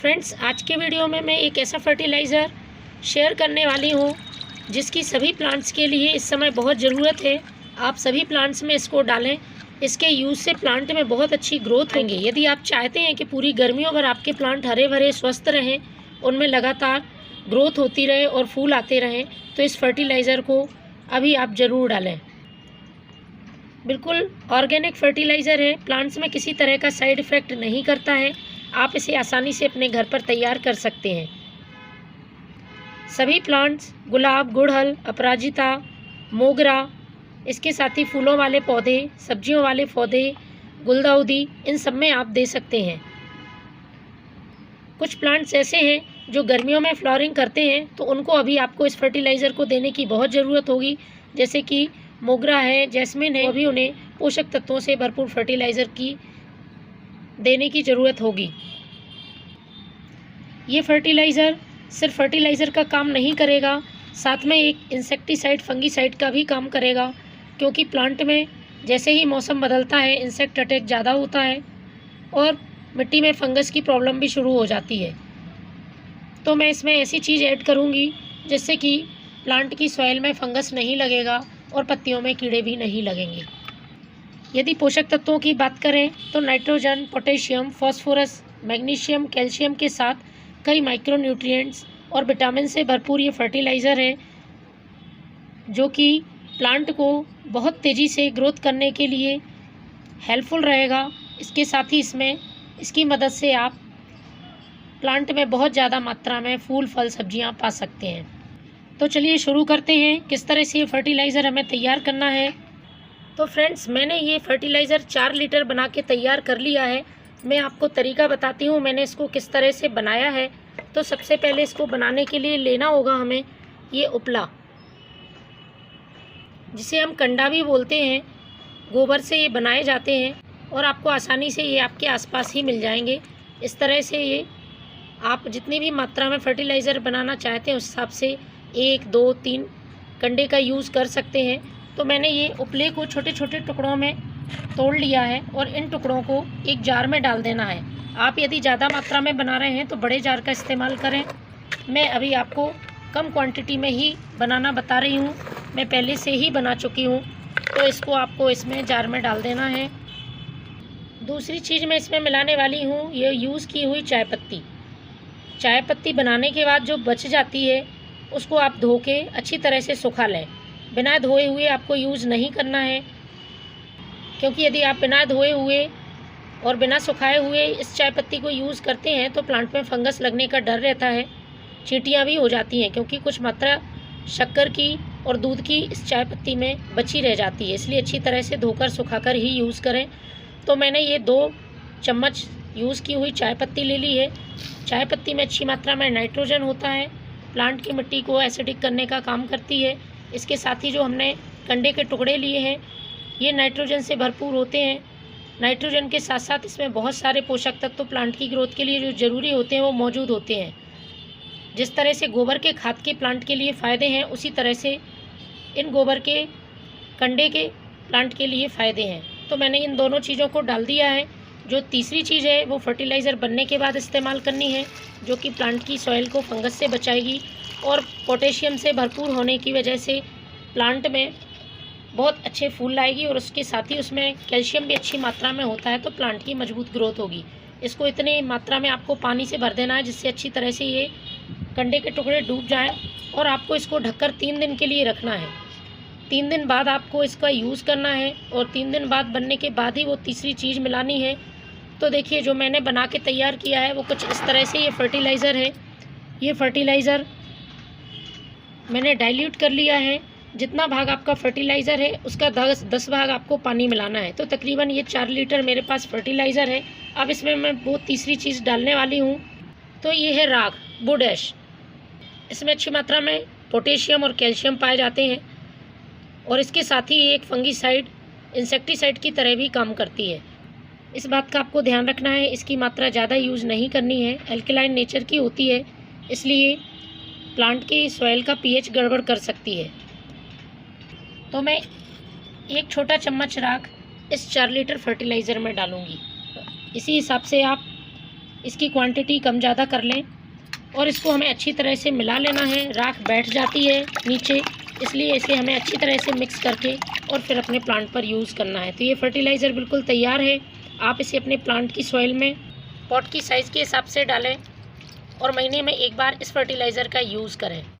Friends, आज के video में मैं एक ऐसा फर्टिलाइज़र शेयर करने वाली हूँ जिसकी सभी प्लांट्स के लिए इस समय बहुत ज़रूरत है। आप सभी प्लांट्स में इसको डालें। इसके यूज़ से प्लांट में बहुत अच्छी ग्रोथ होंगी। यदि आप चाहते हैं कि पूरी गर्मियों भर आपके प्लांट हरे भरे स्वस्थ रहें, उनमें लगातार ग्रोथ होती रहे और फूल आते रहें, तो इस फर्टिलाइज़र को अभी आप ज़रूर डालें। बिल्कुल ऑर्गेनिक फर्टिलाइज़र है, प्लांट्स में किसी तरह का साइड इफ़ेक्ट नहीं करता है। आप इसे आसानी से अपने घर पर तैयार कर सकते हैं। सभी प्लांट्स, गुलाब, गुड़हल, अपराजिता, मोगरा, इसके साथ ही फूलों वाले पौधे, सब्जियों वाले पौधे, गुलदाउदी, इन सब में आप दे सकते हैं। कुछ प्लांट्स ऐसे हैं जो गर्मियों में फ्लावरिंग करते हैं, तो उनको अभी आपको इस फर्टिलाइज़र को देने की बहुत ज़रूरत होगी। जैसे कि मोगरा है, जैस्मिन है, अभी उन्हें पोषक तत्वों से भरपूर फर्टिलाइज़र की देने की ज़रूरत होगी। ये फर्टिलाइज़र सिर्फ फर्टिलाइज़र का काम नहीं करेगा, साथ में एक इंसेक्टिसाइड, फंगीसाइड का भी काम करेगा, क्योंकि प्लांट में जैसे ही मौसम बदलता है इंसेक्ट अटैक ज़्यादा होता है और मिट्टी में फंगस की प्रॉब्लम भी शुरू हो जाती है। तो मैं इसमें ऐसी चीज़ ऐड करूँगी जिससे कि प्लांट की सॉइल में फंगस नहीं लगेगा और पत्तियों में कीड़े भी नहीं लगेंगे। यदि पोषक तत्वों की बात करें तो nitrogen, potassium, phosphorus, magnesium, calcium के साथ कई माइक्रोन्यूट्रिएंट्स और विटामिन से भरपूर ये फर्टिलाइज़र है, जो कि प्लांट को बहुत तेज़ी से ग्रोथ करने के लिए हेल्पफुल रहेगा। इसके साथ ही इसकी मदद से आप प्लांट में बहुत ज़्यादा मात्रा में फूल, फल, सब्जियां पा सकते हैं। तो चलिए शुरू करते हैं किस तरह से ये फर्टिलाइज़र हमें तैयार करना है। तो फ्रेंड्स, मैंने ये फर्टिलाइज़र 4 लीटर बना के तैयार कर लिया है। मैं आपको तरीका बताती हूँ मैंने इसको किस तरह से बनाया है। तो सबसे पहले इसको बनाने के लिए लेना होगा हमें ये उपला, जिसे हम कंडा भी बोलते हैं। गोबर से ये बनाए जाते हैं और आपको आसानी से ये आपके आसपास ही मिल जाएंगे। इस तरह से ये आप जितनी भी मात्रा में फर्टिलाइज़र बनाना चाहते हैं उस हिसाब से 1, 2, 3 कंडे का यूज़ कर सकते हैं। तो मैंने ये उपले को छोटे छोटे टुकड़ों में तोड़ लिया है और इन टुकड़ों को एक जार में डाल देना है। आप यदि ज़्यादा मात्रा में बना रहे हैं तो बड़े जार का इस्तेमाल करें। मैं अभी आपको कम क्वांटिटी में ही बनाना बता रही हूँ, मैं पहले से ही बना चुकी हूँ। तो इसको आपको इसमें जार में डाल देना है। दूसरी चीज़ मैं इसमें मिलाने वाली हूँ ये यूज़ की हुई चाय पत्ती। चाय पत्ती बनाने के बाद जो बच जाती है उसको आप धो के अच्छी तरह से सुखा लें। बिना धोए हुए आपको यूज़ नहीं करना है, क्योंकि यदि आप बिना धोए हुए और बिना सुखाए हुए इस चाय पत्ती को यूज़ करते हैं तो प्लांट में फंगस लगने का डर रहता है। चींटियाँ भी हो जाती हैं, क्योंकि कुछ मात्रा शक्कर की और दूध की इस चाय पत्ती में बची रह जाती है। इसलिए अच्छी तरह से धोकर सुखाकर ही यूज़ करें। तो मैंने ये 2 चम्मच यूज़ की हुई चाय पत्ती ले ली है। चाय पत्ती में अच्छी मात्रा में नाइट्रोजन होता है, प्लांट की मिट्टी को एसिडिक करने का काम करती है। इसके साथ ही जो हमने कंडे के टुकड़े लिए हैं ये नाइट्रोजन से भरपूर होते हैं। नाइट्रोजन के साथ साथ इसमें बहुत सारे पोषक तत्व प्लांट की ग्रोथ के लिए जो ज़रूरी होते हैं वो मौजूद होते हैं। जिस तरह से गोबर के खाद के प्लांट के लिए फ़ायदे हैं, उसी तरह से इन गोबर के कंडे के प्लांट के लिए फ़ायदे हैं। तो मैंने इन दोनों चीज़ों को डाल दिया है। जो तीसरी चीज़ है वो फर्टिलाइज़र बनने के बाद इस्तेमाल करनी है, जो कि प्लांट की सॉइल को फंगस से बचाएगी और पोटेशियम से भरपूर होने की वजह से प्लांट में बहुत अच्छे फूल लाएगी और उसके साथ ही उसमें कैल्शियम भी अच्छी मात्रा में होता है, तो प्लांट की मजबूत ग्रोथ होगी। इसको इतनी मात्रा में आपको पानी से भर देना है जिससे अच्छी तरह से ये कंडे के टुकड़े डूब जाएं और आपको इसको ढककर 3 दिन के लिए रखना है। 3 दिन बाद आपको इसका यूज़ करना है और 3 दिन बाद बनने के बाद ही वो तीसरी चीज़ मिलानी है। तो देखिए, जो मैंने बना के तैयार किया है वो कुछ इस तरह से ये फर्टिलाइज़र है। ये फर्टिलाइज़र मैंने डाइल्यूट कर लिया है। जितना भाग आपका फर्टिलाइज़र है उसका 10 भाग आपको पानी मिलाना है। तो तकरीबन ये 4 लीटर मेरे पास फर्टिलाइज़र है। अब इसमें मैं वो तीसरी चीज़ डालने वाली हूँ। तो ये है राख, वुड ऐश। इसमें अच्छी मात्रा में पोटेशियम और कैल्शियम पाए जाते हैं और इसके साथ ही एक फंगीसाइड, इंसेक्टिसाइड की तरह भी काम करती है। इस बात का आपको ध्यान रखना है, इसकी मात्रा ज़्यादा यूज़ नहीं करनी है। एल्कलाइन नेचर की होती है, इसलिए प्लांट की सॉइल का पीएच गड़बड़ कर सकती है। तो मैं एक छोटा चम्मच राख इस 4 लीटर फर्टिलाइज़र में डालूँगी। इसी हिसाब से आप इसकी क्वांटिटी कम ज़्यादा कर लें और इसको हमें अच्छी तरह से मिला लेना है। राख बैठ जाती है नीचे, इसलिए इसे हमें अच्छी तरह से मिक्स करके और फिर अपने प्लांट पर यूज़ करना है। तो ये फर्टिलाइज़र बिल्कुल तैयार है। आप इसे अपने प्लांट की सॉइल में पॉट की साइज़ के हिसाब से डालें और महीने में एक बार इस फर्टिलाइज़र का यूज़ करें।